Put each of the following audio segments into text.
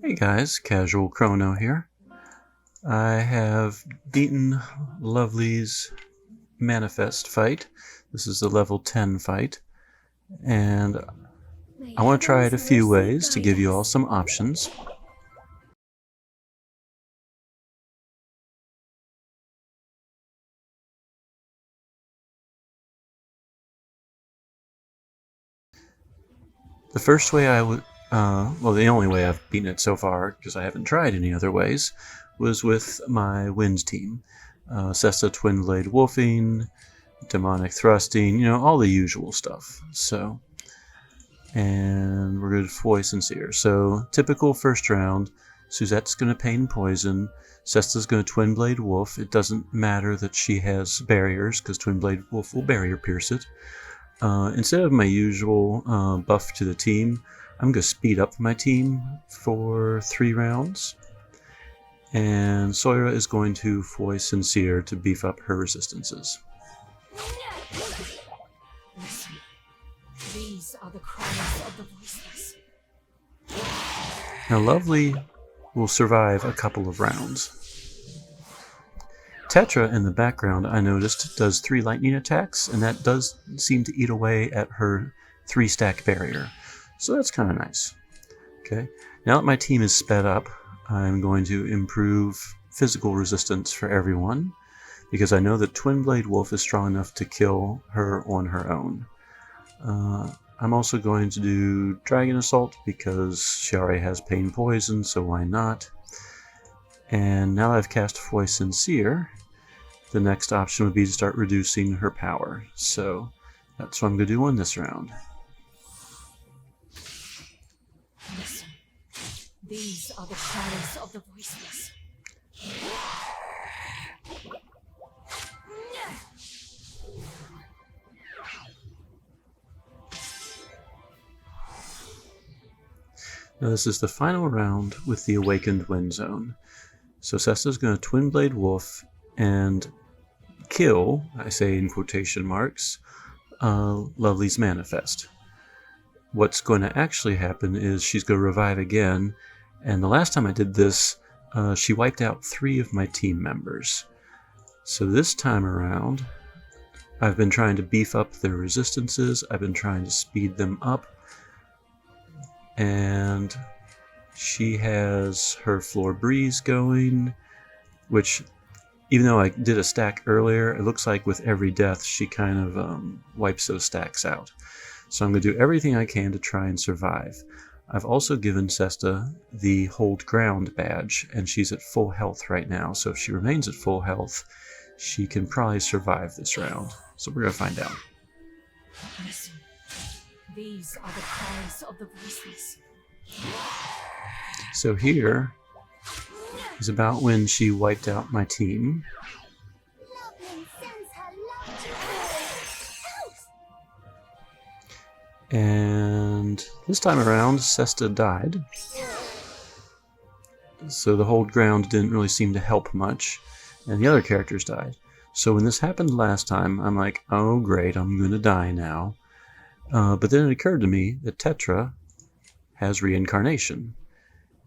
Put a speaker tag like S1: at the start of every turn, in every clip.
S1: Hey guys, Casual Chrono here. I have beaten Lovely's Manifest fight. This is the level 10 fight, and I want to try it a few ways to give you all some options. The first way I would, well, the only way I've beaten it so far, because I haven't tried any other ways, was with my Winds team. Sesta Twin Blade Wolfing, Demonic Thrusting, all the usual stuff. And we're going to Foy Sincere. So, typical first round, Suzette's going to Pain Poison, Sesta's going to Twin Blade Wolf. It doesn't matter that she has barriers, because Twin Blade Wolf will barrier pierce it. Instead of my usual buff to the team, I'm going to speed up my team for 3 rounds. And Soira is going to Foy Sincere to beef up her resistances.
S2: Listen, these are the cries of the voiceless.
S1: Now Lovely will survive a couple of rounds. Tetra in the background, I noticed, does 3 lightning attacks, and that does seem to eat away at her 3-stack barrier. So that's kind of nice. Okay, now that my team is sped up, I'm going to improve physical resistance for everyone, because I know that Twin Blade Wolf is strong enough to kill her on her own. I'm also going to do Dragon Assault, because she already has Pain Poison, so why not? And now that I've cast Foy Sincere, the next option would be to start reducing her power. So that's what I'm going to do on this round.
S2: Listen, these are the cries of the voiceless.
S1: Now this is the final round with the Awakened Wind Zone. So Sesta's going to Twin Blade Wolf and kill, I say in quotation marks, Lovely's Manifest. What's going to actually happen is she's going to revive again, and the last time I did this, she wiped out 3 of my team members. So this time around, I've been trying to beef up their resistances, I've been trying to speed them up, and she has her Floor Breeze going, which, even though I did a stack earlier, it looks like with every death she kind of wipes those stacks out. So I'm going to do everything I can to try and survive. I've also given Sesta the Hold Ground badge, and she's at full health right now, so if she remains at full health, she can probably survive this round. So we're going to find out.
S2: Listen, these are the cries of the voiceless.
S1: So here is about when she wiped out my team. And this time around, Sesta died. So the Hold Ground didn't really seem to help much, and the other characters died. So when this happened last time, I'm like, oh great, I'm going to die now. But then it occurred to me that Tetra has reincarnation,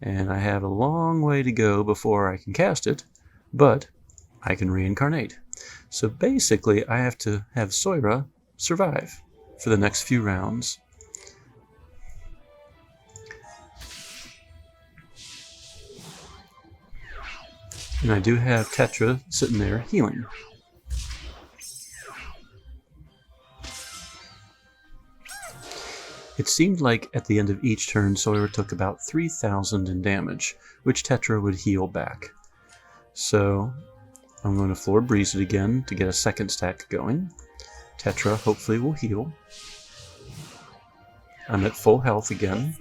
S1: and I have a long way to go before I can cast it, but I can reincarnate. So basically, I have to have Soira survive for the next few rounds. And I do have Tetra sitting there healing. It seemed like at the end of each turn, Soira took about 3,000 in damage, which Tetra would heal back. So I'm going to Floor Breeze it again to get a second stack going. Tetra hopefully will heal. I'm at full health again.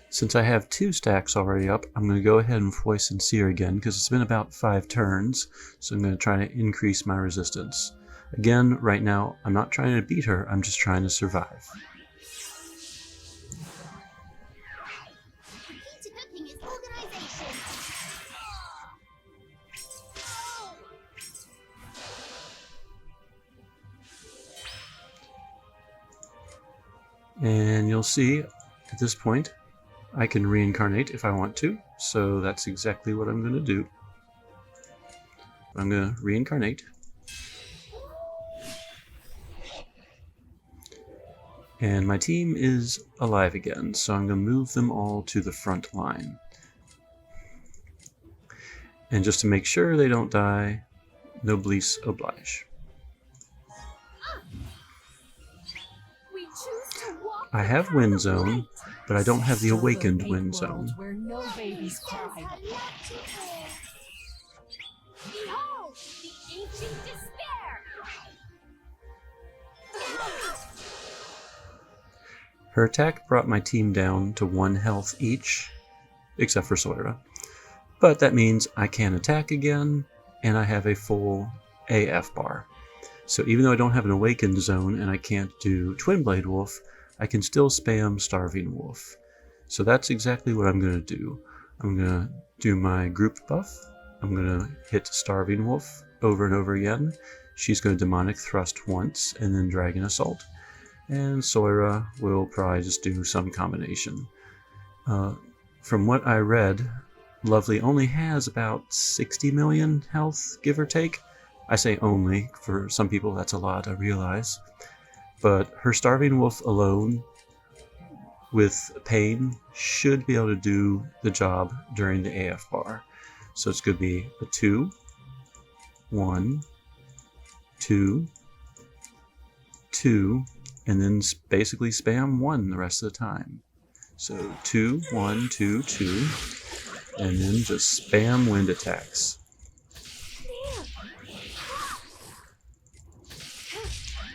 S1: Since I have 2 stacks already up, I'm going to go ahead and Foy Sincere again, because it's been about 5 turns, so I'm going to try to increase my resistance. Again, right now, I'm not trying to beat her, I'm just trying to survive. And you'll see at this point I can reincarnate if I want to, so that's exactly what I'm going to do. I'm going to reincarnate. And my team is alive again, so I'm going to move them all to the front line. And just to make sure they don't die, noblesse oblige. I have Wind Zone, but I don't have the Awakened Wind Zone.
S2: Where no babies cry.
S3: Behold, the ancient despair!
S1: Her attack brought my team down to 1 health each, except for Soira. But that means I can attack again, and I have a full AF bar. So even though I don't have an Awakened Zone and I can't do Twin Blade Wolf, I can still spam Starving Wolf. So that's exactly what I'm going to do. I'm going to do my group buff. I'm going to hit Starving Wolf over and over again. She's going to Demonic Thrust once, and then Dragon Assault. And Soira will probably just do some combination. From what I read, Lovely only has about 60 million health, give or take. I say only, for some people that's a lot, I realize. But her Starving Wolf alone, with Pain, should be able to do the job during the AF bar. So it's going to be a 2, 1, 2, 2, and then basically spam 1 the rest of the time. So 2, 1, 2, 2, and then just spam wind attacks.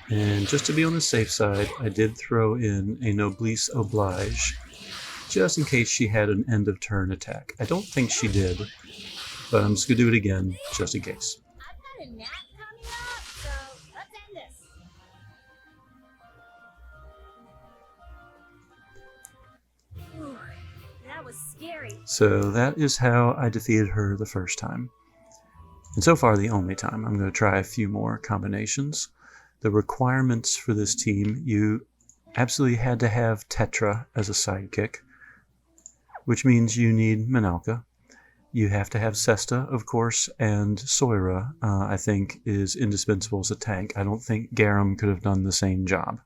S1: And just to be on the safe side, I did throw in a Noblesse Oblige, just in case she had an end of turn attack. I don't think she did, but I'm just going to do it again, just in case.
S3: I've got a nap coming up, so let's end this. Ooh, that was scary.
S1: So that is how I defeated her the first time. And so far the only time. I'm going to try a few more combinations. The requirements for this team, you absolutely had to have Tetra as a sidekick, which means you need Minalca. You have to have Sesta, of course, and Soira, I think, is indispensable as a tank. I don't think Garum could have done the same job.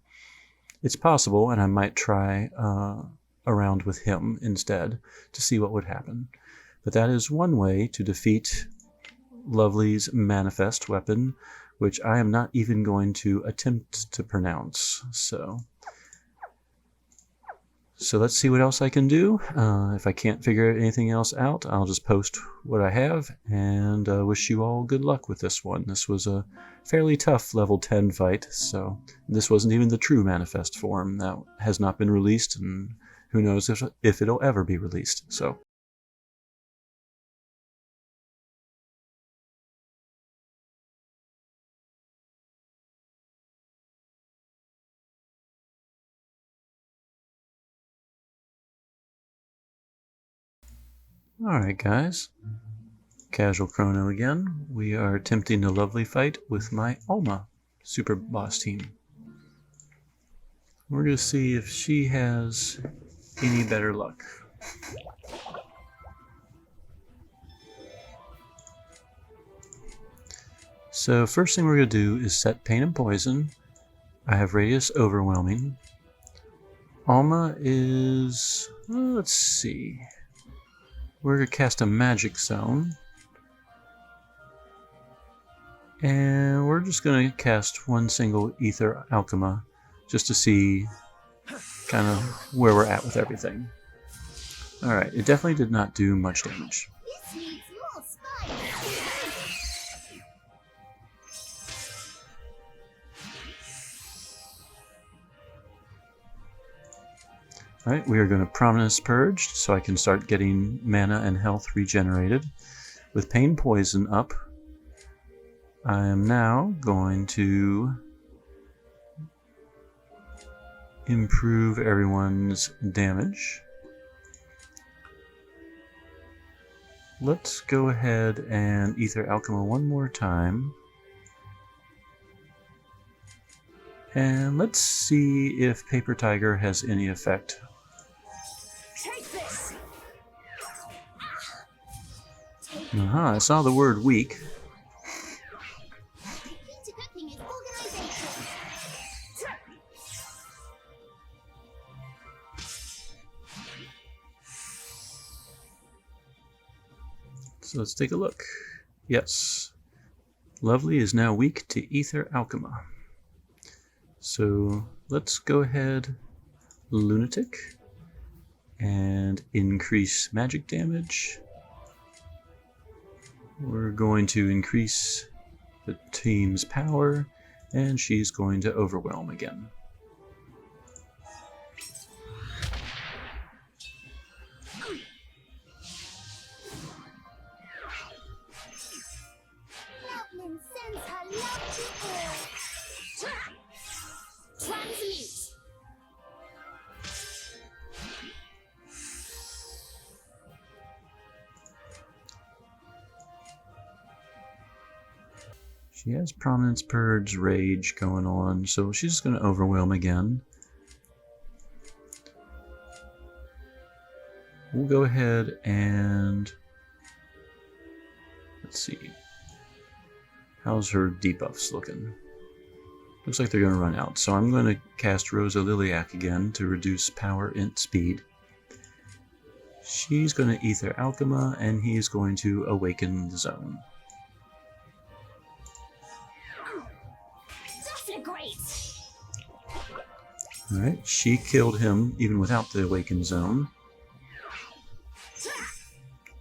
S1: It's possible, and I might try around with him instead to see what would happen. But that is one way to defeat Lovely's manifest weapon, which I am not even going to attempt to pronounce. So let's see what else I can do. If I can't figure anything else out, I'll just post what I have, and wish you all good luck with this one. This was a fairly tough level 10 fight, so this wasn't even the true manifest form. That has not been released, and who knows if it'll ever be released. So. Alright guys, Casual Chrono again. We are attempting a lovely fight with my Alma super boss team. We're going to see if she has any better luck. So first thing we're going to do is set Pain and Poison. I have Radius Overwhelming. Alma is, let's see, we're going to cast a Magic Zone. And we're just going to cast one single Ether Alchema just to see kind of where we're at with everything. Alright, it definitely did not do much damage.
S3: This needs more spice.
S1: Alright, we are going to Prominence Purge so I can start getting mana and health regenerated. With Pain Poison up, I am now going to improve everyone's damage. Let's go ahead and Ether Alchema one more time. And let's see if Paper Tiger has any effect.
S3: Take this.
S1: Aha, I saw the word weak.
S3: The key to cooking is organization.
S1: So let's take a look. Yes. Lovely is now weak to Ether Alchema. So let's go ahead, Lunatic, and increase magic damage. We're going to increase the team's power, and she's going to overwhelm again.
S3: Loveland sends her love to all. Transmute.
S1: She has Prominence Purge Rage going on, so she's just going to overwhelm again. We'll go ahead and let's see. How's her debuffs looking? Looks like they're going to run out, so I'm going to cast Rosa Liliac again to reduce power int speed. She's going to Ether Alchema, and he's going to awaken the zone.
S3: Disintegrate.
S1: Alright, she killed him even without the awakened zone.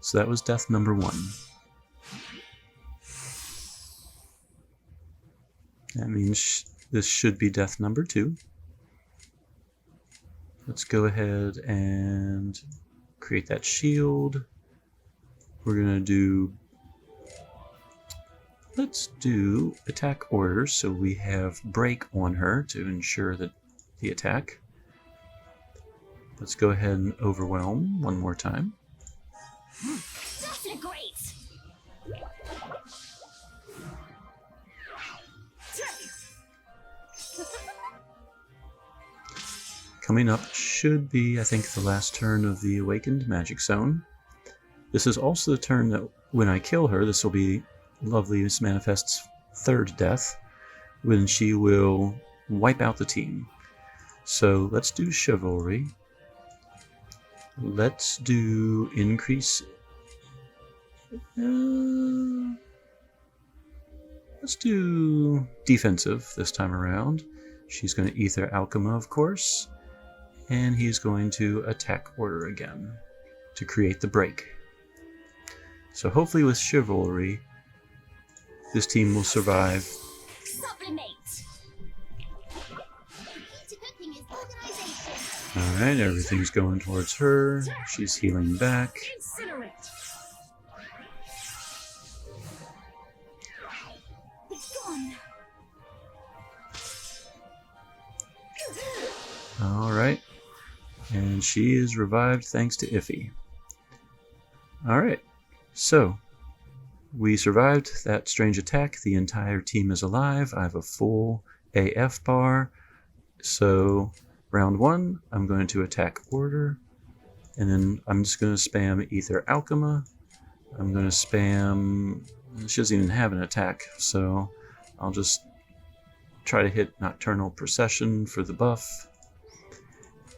S1: So that was death number 1. That means this should be death number 2. Let's go ahead and create that shield. We're going to do... Let's do attack orders, so we have break on her to ensure that the attack. Let's go ahead and overwhelm one more time.
S3: Disintegrate.
S1: Coming up should be, I think, the last turn of the Awakened Magic Zone. This is also the turn that when I kill her, this will be Lovely's Manifest's 3rd death, when she will wipe out the team. So let's do Chivalry. Let's do increase... let's do defensive this time around. She's going to Ether Alchema, of course. And he's going to attack order again to create the break. So hopefully with Chivalry, this team will survive.
S3: Sublimate. The key to cooking is organization.
S1: Alright, everything's going towards her. She's healing back.
S3: Incinerate. Gone.
S1: Alright. And she is revived thanks to Iphi. Alright, so we survived that strange attack. The entire team is alive. I have a full AF bar. So round 1, I'm going to attack order. And then I'm just going to spam Ether Alchema. I'm going to spam... She doesn't even have an attack, so I'll just try to hit Nocturnal Procession for the buff.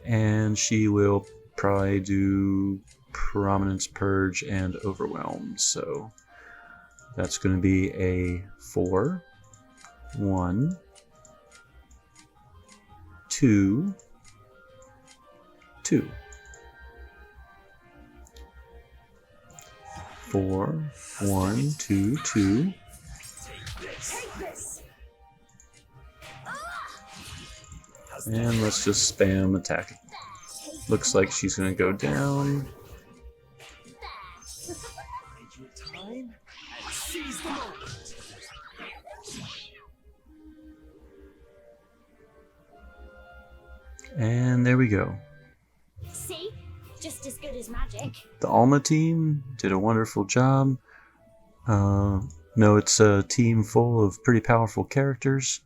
S1: And she will probably do Prominence Purge and Overwhelm. So that's going to be a 4, 1, 2, 2. 4, 1, 2, 2. And let's just spam attack. Looks like she's going to go down. And there we go.
S3: See? Just as good as magic.
S1: The Alma team did a wonderful job. No, it's a team full of pretty powerful characters.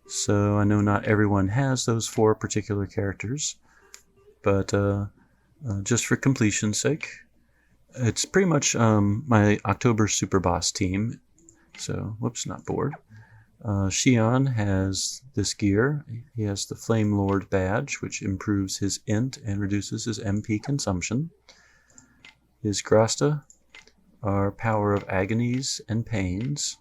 S1: So I know not everyone has those 4 particular characters, but just for completion's sake, it's pretty much my October Super Boss team. So, whoops, not board. Shion has this gear. He has the Flame Lord badge, which improves his int and reduces his MP consumption. His Grasta are Power of Agonies and Pains,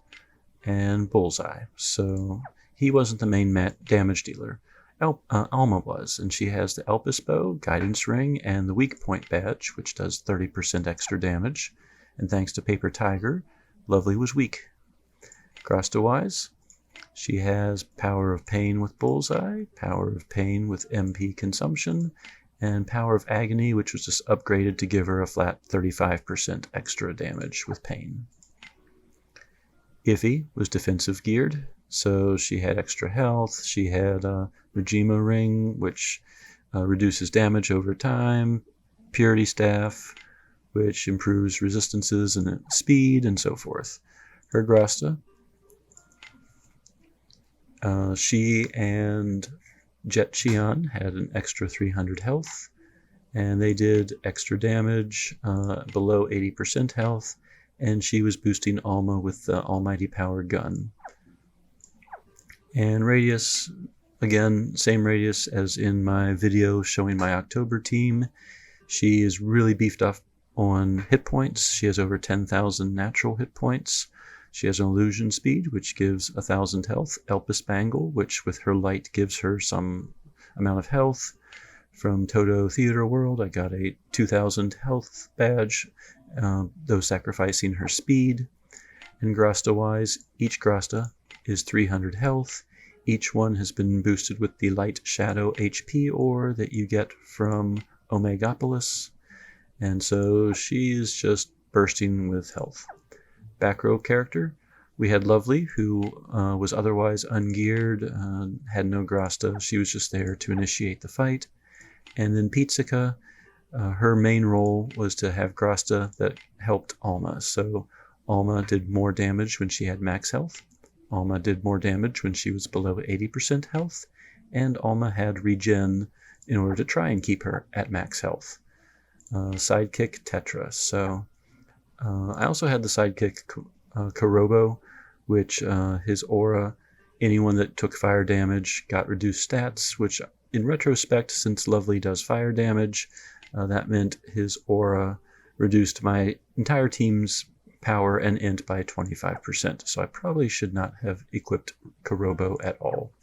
S1: and Bullseye. So he wasn't the main damage dealer. Alma was, and she has the Elpis Bow, Guidance Ring, and the Weak Point badge, which does 30% extra damage. And thanks to Paper Tiger, Lovely was weak. Grasta-wise, she has Power of Pain with Bullseye, Power of Pain with MP consumption, and Power of Agony, which was just upgraded to give her a flat 35% extra damage with Pain. Iphi was defensive geared, so she had extra health. She had a Regima Ring, which reduces damage over time, Purity Staff, which improves resistances and speed, and so forth. Her Grasta, she and Jet Shion had an extra 300 health, and they did extra damage below 80% health, and she was boosting Alma with the Almighty Power gun. And Radius, again, same Radius as in my video showing my October team. She is really beefed up on hit points. She has over 10,000 natural hit points. She has an illusion speed, which gives 1,000 health. Elpis Bangle, which with her light gives her some amount of health. From Toto Theater World, I got a 2,000 health badge, though sacrificing her speed. And Grasta-wise, each Grasta is 300 health. Each one has been boosted with the Light Shadow HP ore that you get from Omegapolis. And so she's just bursting with health. Back row character, we had Lovely, who was otherwise ungeared, had no Grasta. She was just there to initiate the fight. And then Pizzica, her main role was to have Grasta that helped Alma. So Alma did more damage when she had max health. Alma did more damage when she was below 80% health. And Alma had regen in order to try and keep her at max health. Sidekick Tetra. So I also had the sidekick Karobo, which his aura, anyone that took fire damage got reduced stats, which in retrospect, since Lovely does fire damage, that meant his aura reduced my entire team's power and int by 25%. So I probably should not have equipped Karobo at all.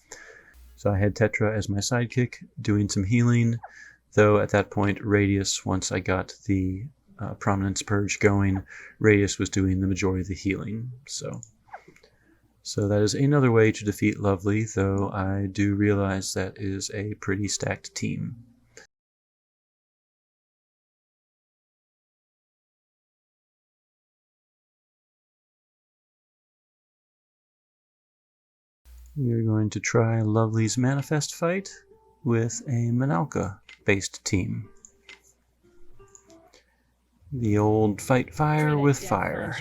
S1: So I had Tetra as my sidekick, doing some healing, though at that point, Radius, once I got the Prominence Purge going, Radius was doing the majority of the healing. So that is another way to defeat Lovely, though I do realize that is a pretty stacked team. We are going to try Lovely's Manifest fight with a Minalca-based team. The old fight fire with fire.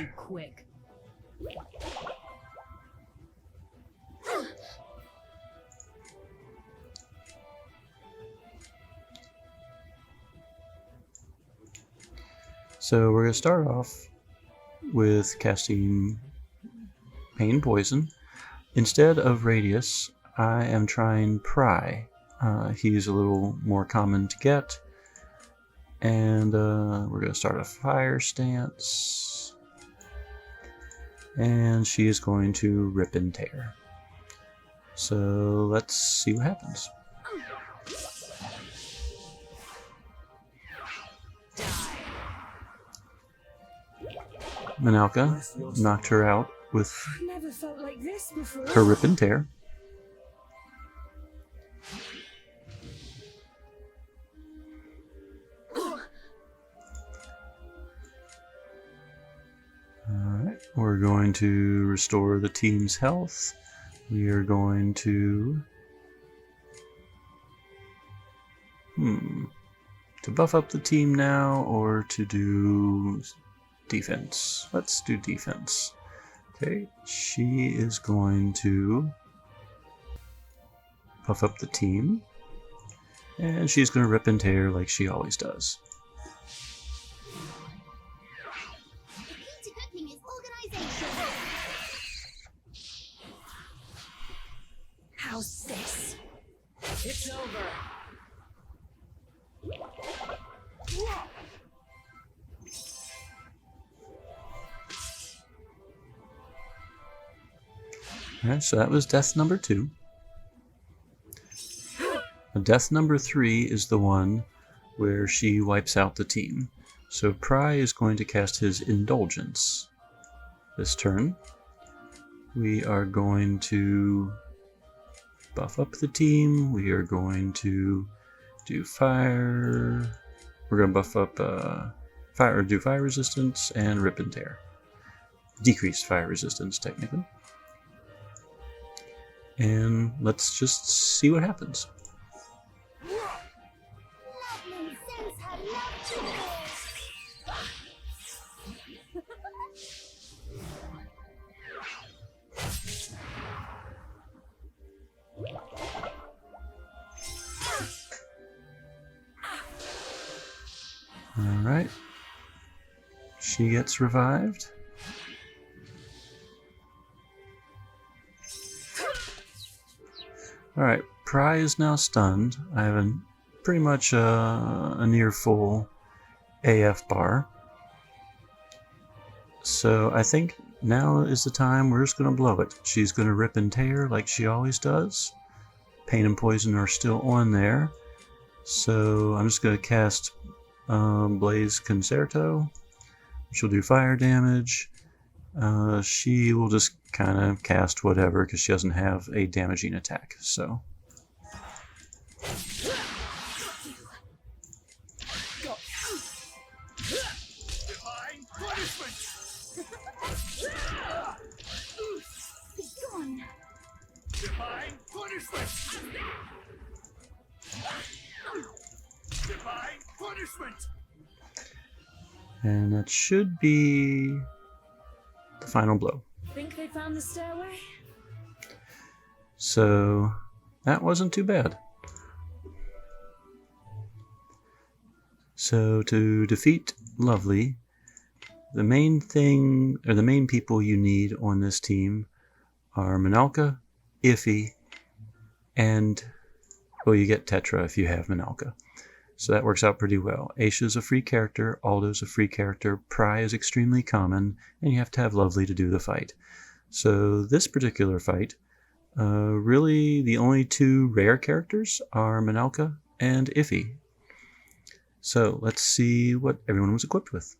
S1: So we're going to start off with casting Pain Poison. Instead of Radius, I am trying Prai. He's a little more common to get. And we're going to start a fire stance. And she is going to rip and tear. So let's see what happens. Minalca knocked her out with her rip and tear. Alright, we're going to restore the team's health. We are going to buff up the team now or to do defense. Let's do defense. Okay, she is going to buff up the team. And she's going to rip and tear like she always does.
S3: The key to cooking is organization.
S2: How's this?
S4: It's over.
S1: Alright, so that was death number 2. Death number 3 is the one where she wipes out the team. So Prai is going to cast his Indulgence this turn. We are going to buff up the team. We are going to do fire. We're going to buff up fire, or do fire resistance and rip and tear. Decrease fire resistance, technically. And let's just see what happens.
S3: Lovely sense her love to
S1: Alright. She gets revived. Alright, Prai is now stunned. I have pretty much a near full AF bar. So I think now is the time we're just going to blow it. She's going to rip and tear like she always does. Pain and Poison are still on there. So I'm just going to cast Blaze Concerto, which will do fire damage. She will just kind of cast whatever because she doesn't have a damaging attack. So
S4: Divine punishment.
S3: be gone.
S4: Divine punishment. Divine punishment.
S1: and that should be the final blow.
S2: Think they found the stairway?
S1: So that wasn't too bad. So to defeat Lovely, the main thing, or the main people you need on this team are Minalca, Iphi, and, well, you get Tetra if you have Minalca. So that works out pretty well. Aisha's a free character, Aldo's a free character, Prai is extremely common, and you have to have Lovely to do the fight. So this particular fight, really the only 2 rare characters are Minalca and Iphi. So let's see what everyone was equipped with.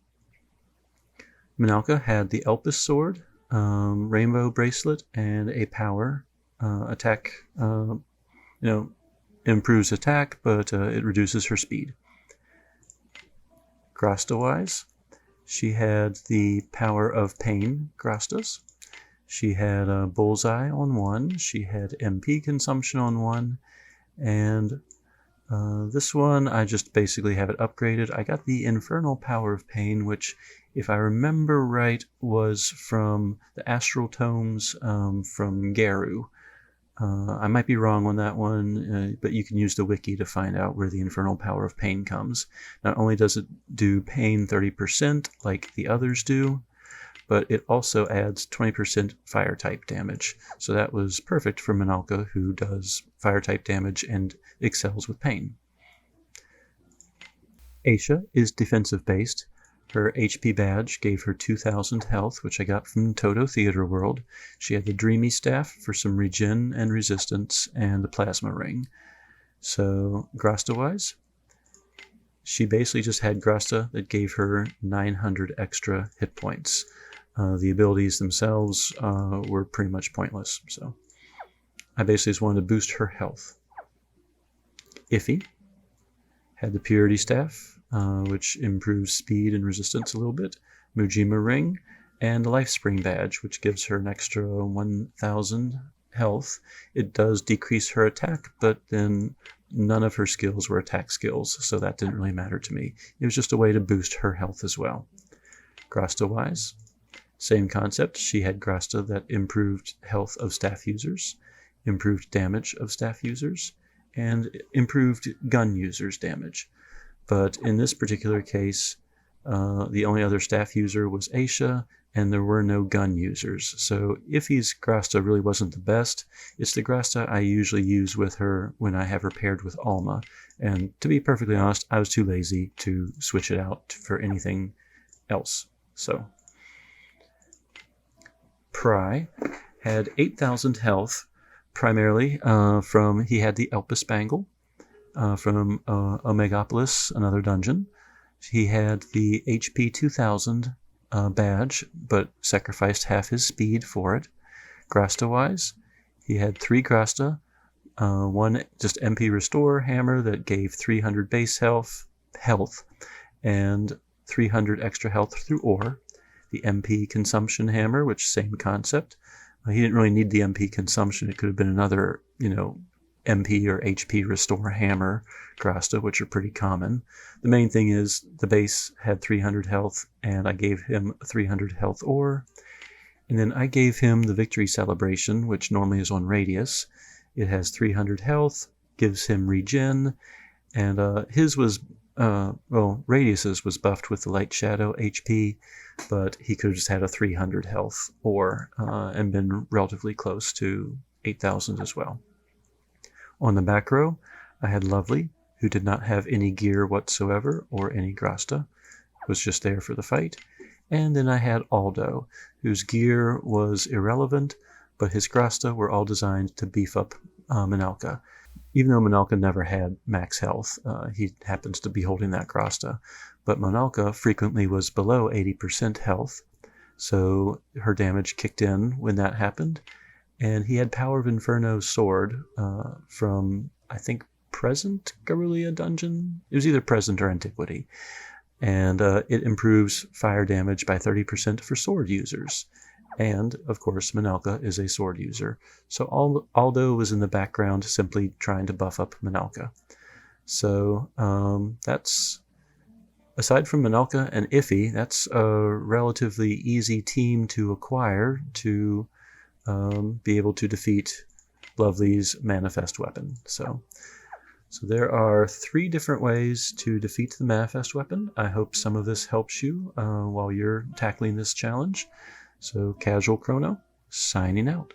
S1: Minalca had the Elpis Sword, Rainbow Bracelet, and a power attack. Improves attack, but it reduces her speed. Grasta-wise, she had the Power of Pain, Grastas. She had a Bullseye on 1, she had MP consumption on 1, and this one I just basically have it upgraded. I got the Infernal Power of Pain, which, if I remember right, was from the Astral Tomes from Garu. I might be wrong on that one, but you can use the wiki to find out where the Infernal Power of Pain comes. Not only does it do pain 30% like the others do, but it also adds 20% fire type damage. So that was perfect for Minalca, who does fire type damage and excels with pain. Aisha is defensive based. Her HP badge gave her 2,000 health, which I got from Toto Theater World. She had the Dreamy Staff for some regen and resistance, and the Plasma Ring. So, Grasta-wise, she basically just had Grasta that gave her 900 extra hit points. The abilities themselves were pretty much pointless, so I basically just wanted to boost her health. Iphi had the Purity Staff, which improves speed and resistance a little bit, Mujima Ring, and the Life Spring Badge, which gives her an extra 1,000 health. It does decrease her attack, but then none of her skills were attack skills, so that didn't really matter to me. It was just a way to boost her health as well. Grasta-wise, same concept. She had Grasta that improved health of staff users. improved damage of staff users, and improved gun users' damage. But in this particular case, the only other staff user was Aisha, and there were no gun users. So Iphi's Grasta really wasn't the best. It's the Grasta I usually use with her when I have her paired with Alma. And to be perfectly honest, I was too lazy to switch it out for anything else. So Prai had 8,000 health, primarily from, he had the Elpis Bangle from Omegapolis, another dungeon. He had the HP 2000 badge, but sacrificed half his speed for it. Grasta-wise, he had 3 Grasta, one just MP Restore hammer that gave 300 base health, and 300 extra health through ore. The MP Consumption hammer, which same concept. He didn't really need the MP Consumption. It could have been another, MP or HP Restore hammer Grasta, which are pretty common. The main thing is the base had 300 health, and I gave him 300 health ore. And then I gave him the Victory Celebration, which normally is on Radius. It has 300 health, gives him regen, and his was, Radius's was buffed with the Light Shadow HP, but he could have just had a 300 health ore and been relatively close to 8,000 as well. On the back row, I had Lovely, who did not have any gear whatsoever or any Grasta, was just there for the fight. And then I had Aldo, whose gear was irrelevant, but his Grasta were all designed to beef up Minalca. Even though Minalca never had max health, he happens to be holding that Grasta. But Minalca frequently was below 80% health, so her damage kicked in when that happened. And he had Power of Inferno's sword from, I think, Present Guerrilla Dungeon? It was either Present or Antiquity. And it improves fire damage by 30% for sword users. And, of course, Minalca is a sword user. So Aldo was in the background simply trying to buff up Minalca. So that's, aside from Minalca and Iphi, that's a relatively easy team to acquire to be able to defeat Lovely's Manifest weapon. So there are 3 different ways to defeat the Manifest weapon. I hope some of this helps you while you're tackling this challenge. So Casual Chrono, signing out.